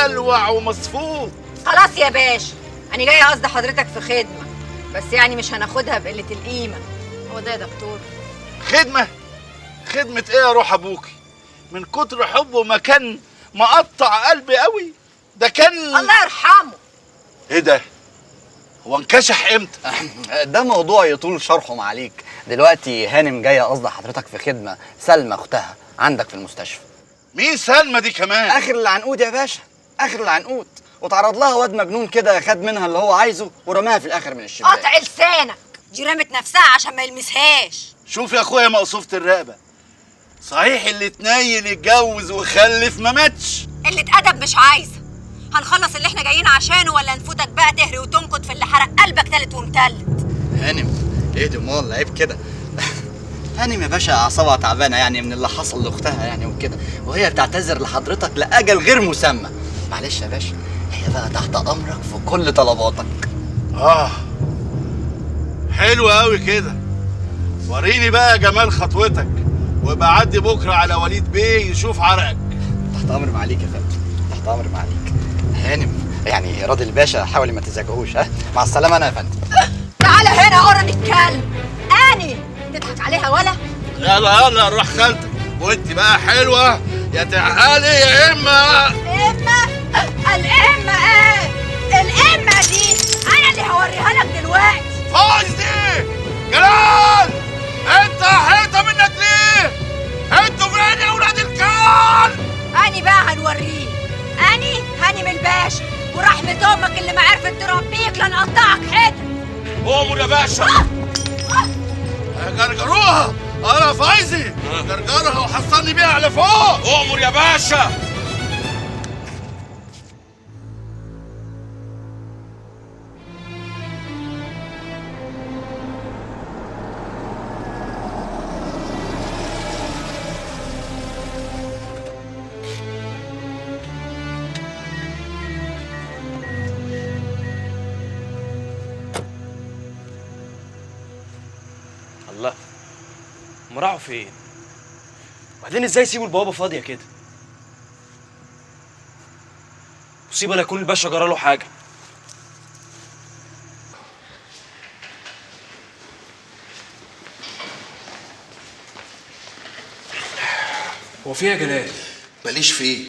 مدلوع ومصفوف. خلاص يا باشا، انا جايه قصد حضرتك في خدمه، بس يعني مش هناخدها بقله القيمه. هو ده يا دكتور؟ خدمه؟ خدمه ايه يا روح ابوكي؟ من كتر حبه ما كان مقطع قلبي قوي. ده كان الله يرحمه. ايه ده؟ هو انكشح امتى؟ ده موضوع يطول شرحه معاليك. دلوقتي هانم جايه قصد حضرتك في خدمه، سلمى اختها عندك في المستشفى. مين سلمى دي كمان؟ اخر العنقود يا باشا، اخر العنقود. وتعرض لها واد مجنون كده، خد منها اللي هو عايزه ورماها في الاخر من الشباك. قطع لسانك، دي رمت نفسها عشان ما يلمسهاش. شوف يا اخويا مقصوفة الرقبه، صحيح اللي اتنيل يتجوز وخلف ما ماتش. قله ادب مش عايزه. هنخلص اللي احنا جايين عشانه ولا نفوتك بقى تهري وتنكد في اللي حرق قلبك تالت ومتلت؟ هانم ايه دي مال عيب كده. هانم يا باشا اعصابها تعبانه يعني من اللي حصل لاختها يعني وكده، وهي بتعتذر لحضرتك لاجل غير مسمى. معلش يا باشا، هي بقى تحت امرك في كل طلباتك. حلو قوي كده. وريني بقى جمال خطوتك، وابقى عدي بكره على وليد بيه يشوف عرقك. تحت امر معاليك يا فندم، تحت امر معاليك. هانم يعني راضي الباشا، حاولي ما تزعجهوش. ها مع السلامه انا يا فندم. تعالى هنا قرن الكلب. اني تضحك عليها ولا؟ يلا يلا نروح خالتك، وانت بقى حلوه يا تعالي يا اما. الامه ايه؟ الامه دي انا اللي هوريها لك دلوقتي. فوزي جلال، انت حيطه منك ليه؟ انتوا فين يا ولاد الكلب؟ اني بقى هنوريه. اني هانم الباشا، ورحمه امك اللي ما عرفت تربيك لنقطعك حتت. قوموا يا باشا. جرجروها، انا فايزي. جرجرها وحصلني بيها على فوق. قوموا يا باشا. الله، هم راحوا فين؟ وبعدين ازاي يسيبوا البوابه فاضيه كده؟ مصيبه لا يكون الباشا جراله حاجه. هو فيها جلال؟ ماليش فيه.